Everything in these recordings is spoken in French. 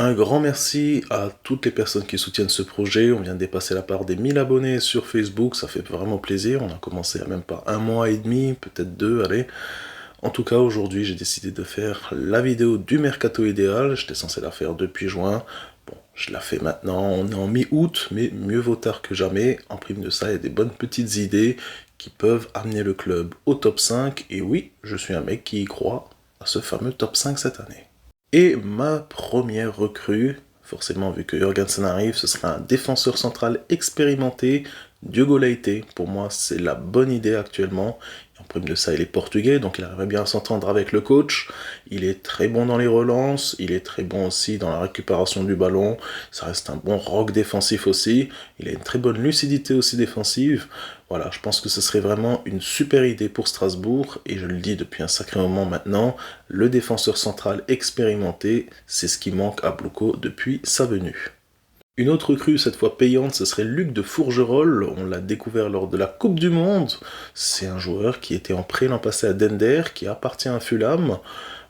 Un grand merci à toutes les personnes qui soutiennent ce projet. On vient de dépasser la barre des 1000 abonnés sur Facebook, ça fait vraiment plaisir. On a commencé il y a même pas un mois et demi, peut-être deux, allez. En tout cas, aujourd'hui, j'ai décidé de faire la vidéo du Mercato idéal. J'étais censé la faire depuis juin. Bon, je la fais maintenant, on est en mi-août, mais mieux vaut tard que jamais. En prime de ça, il y a des bonnes petites idées qui peuvent amener le club au top 5. Et oui, je suis un mec qui y croit à ce fameux top 5 cette année. Et ma première recrue, forcément vu que Jorgensen arrive, ce sera un défenseur central expérimenté, Diogo Leite. Pour moi, c'est la bonne idée actuellement. En prime de ça, il est portugais, donc il arriverait bien à s'entendre avec le coach. Il est très bon dans les relances, il est très bon aussi dans la récupération du ballon. Ça reste un bon rock défensif aussi. Il a une très bonne lucidité aussi défensive. Voilà, je pense que ce serait vraiment une super idée pour Strasbourg, et je le dis depuis un sacré moment maintenant, le défenseur central expérimenté, c'est ce qui manque à Bluco depuis sa venue. Une autre recrue, cette fois payante, ce serait Luc de Fourgerolles. On l'a découvert lors de la Coupe du Monde. C'est un joueur qui était en prêt l'an passé à Dender, qui appartient à Fulham.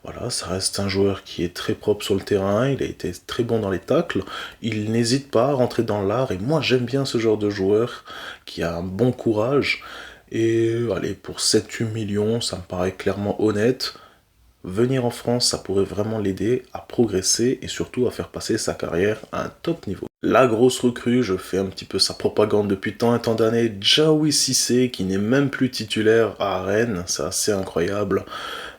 Voilà, ça reste un joueur qui est très propre sur le terrain, il a été très bon dans les tacles, il n'hésite pas à rentrer dans l'art, et moi j'aime bien ce genre de joueur qui a un bon courage. Et allez, pour 7-8 millions, ça me paraît clairement honnête. Venir en France, ça pourrait vraiment l'aider à progresser et surtout à faire passer sa carrière à un top niveau. La grosse recrue, je fais un petit peu sa propagande depuis tant et tant d'années, Djaoui Cissé, qui n'est même plus titulaire à Rennes, c'est assez incroyable.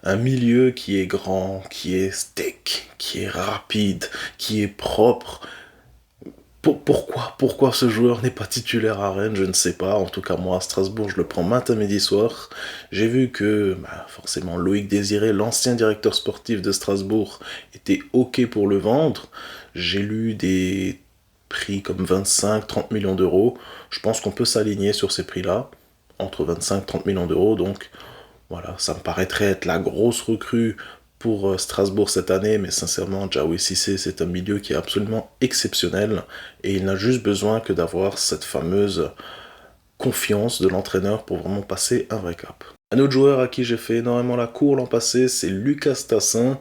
Un milieu qui est grand, qui est steak, qui est rapide, qui est propre. Pourquoi ce joueur n'est pas titulaire à Rennes, je ne sais pas. En tout cas, moi, à Strasbourg, je le prends matin, midi, soir. J'ai vu que, forcément, Loïc Désiré, l'ancien directeur sportif de Strasbourg, était OK pour le vendre. J'ai lu des prix comme 25-30 millions d'euros. Je pense qu'on peut s'aligner sur ces prix-là, entre 25-30 millions d'euros. Donc, voilà, ça me paraîtrait être la grosse recrue pour Strasbourg cette année, mais sincèrement, Djaoui Cissé, c'est un milieu qui est absolument exceptionnel, et il n'a juste besoin que d'avoir cette fameuse confiance de l'entraîneur pour vraiment passer un vrai cap. Un autre joueur à qui j'ai fait énormément la cour l'an passé, c'est Lucas Tassin.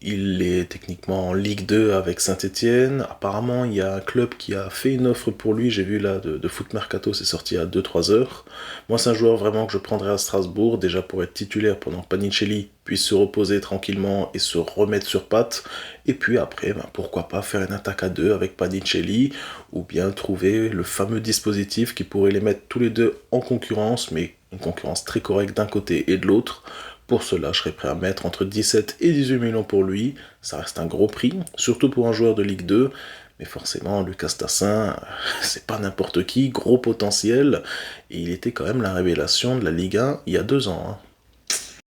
Il est techniquement en Ligue 2 avec Saint-Etienne. Apparemment, il y a un club qui a fait une offre pour lui. J'ai vu là de Foot Mercato, c'est sorti à 2-3 heures. Moi, c'est un joueur vraiment que je prendrais à Strasbourg, déjà pour être titulaire pendant que Panicelli puisse se reposer tranquillement et se remettre sur pattes. Et puis après, pourquoi pas faire une attaque à deux avec Panicelli, ou bien trouver le fameux dispositif qui pourrait les mettre tous les deux en concurrence, mais une concurrence très correcte d'un côté et de l'autre. Pour cela, je serais prêt à mettre entre 17 et 18 millions pour lui. Ça reste un gros prix, surtout pour un joueur de Ligue 2. Mais forcément, Lucas Tassin, c'est pas n'importe qui, gros potentiel. Et il était quand même la révélation de la Ligue 1 il y a 2 ans.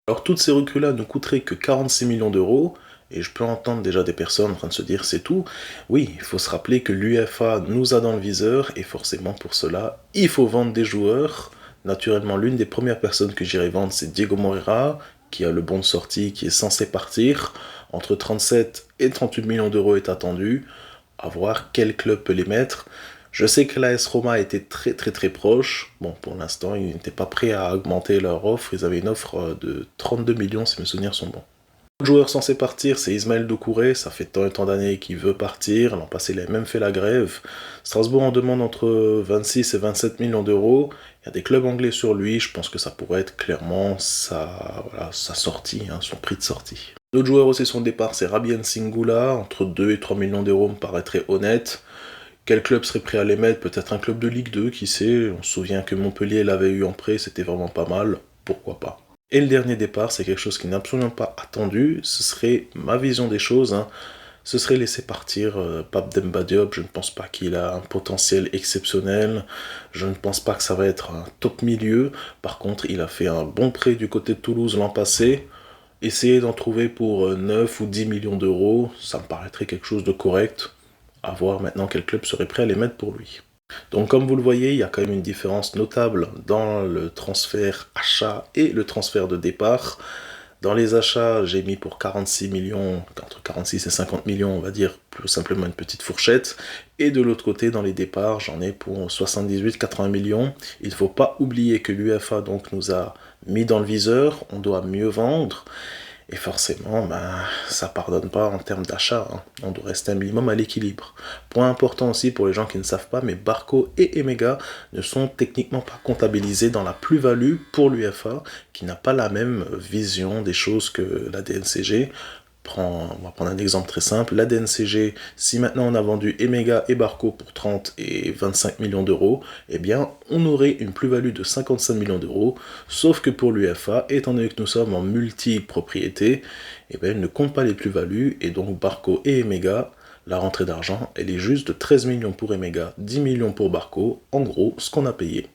Alors toutes ces recrues-là ne coûteraient que 46 millions d'euros. Et je peux entendre déjà des personnes en train de se dire c'est tout. Oui, il faut se rappeler que l'UEFA nous a dans le viseur. Et forcément pour cela, il faut vendre des joueurs. Naturellement, l'une des premières personnes que j'irai vendre, c'est Diego Moreira, qui a le bon de sortie, qui est censé partir. Entre 37 et 38 millions d'euros est attendu. À voir quel club peut les mettre. Je sais que l'AS Roma était très très très proche. Bon, pour l'instant, ils n'étaient pas prêts à augmenter leur offre. Ils avaient une offre de 32 millions, si mes souvenirs sont bons. Le joueur censé partir, c'est Ismaël Doucouré, ça fait tant et tant d'années qu'il veut partir, l'an passé il a même fait la grève. Strasbourg en demande entre 26 et 27 millions d'euros, il y a des clubs anglais sur lui, je pense que ça pourrait être clairement sa sortie, son prix de sortie. L'autre joueur aussi son départ, c'est Rabien Singula, entre 2 et 3 millions d'euros me paraîtrait honnête. Quel club serait prêt à les mettre? Peut-être un club de Ligue 2, qui sait, on se souvient que Montpellier l'avait eu en prêt, c'était vraiment pas mal, pourquoi pas. Et le dernier départ, c'est quelque chose qui n'est absolument pas attendu, ce serait ma vision des choses, ce serait laisser partir Pape Demba Diop. Je ne pense pas qu'il a un potentiel exceptionnel, je ne pense pas que ça va être un top milieu, par contre il a fait un bon prêt du côté de Toulouse l'an passé, essayer d'en trouver pour 9 ou 10 millions d'euros, ça me paraîtrait quelque chose de correct, à voir maintenant quel club serait prêt à les mettre pour lui. Donc comme vous le voyez, il y a quand même une différence notable dans le transfert achat et le transfert de départ. Dans les achats, j'ai mis pour 46 millions, entre 46 et 50 millions, on va dire, plus simplement une petite fourchette. Et de l'autre côté, dans les départs, j'en ai pour 78-80 millions. Il ne faut pas oublier que l'UEFA donc nous a mis dans le viseur, on doit mieux vendre. Et forcément, ça pardonne pas en termes d'achat, hein. On doit rester un minimum à l'équilibre. Point important aussi pour les gens qui ne savent pas, mais Barco et Emega ne sont techniquement pas comptabilisés dans la plus-value pour l'UEFA, qui n'a pas la même vision des choses que la DNCG. On va prendre un exemple très simple. La DNCG, si maintenant on a vendu Emega et Barco pour 30 et 25 millions d'euros, eh bien on aurait une plus-value de 55 millions d'euros, sauf que pour l'UEFA, étant donné que nous sommes en multi-propriété, eh bien, elle ne compte pas les plus-values, et donc Barco et Emega, la rentrée d'argent, elle est juste de 13 millions pour Emega, 10 millions pour Barco, en gros ce qu'on a payé.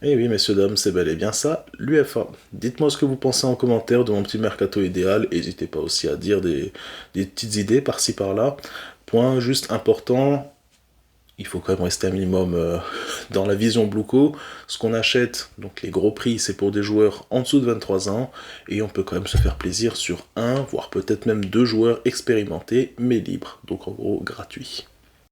Et oui, messieurs, dames, c'est bel et bien ça, l'UEFA. Dites-moi ce que vous pensez en commentaire de mon petit mercato idéal. N'hésitez pas aussi à dire des petites idées par-ci par-là. Point juste important, il faut quand même rester un minimum dans la vision Blueco. Ce qu'on achète, donc les gros prix, c'est pour des joueurs en dessous de 23 ans. Et on peut quand même se faire plaisir sur un, voire peut-être même deux joueurs expérimentés, mais libres. Donc en gros, gratuits.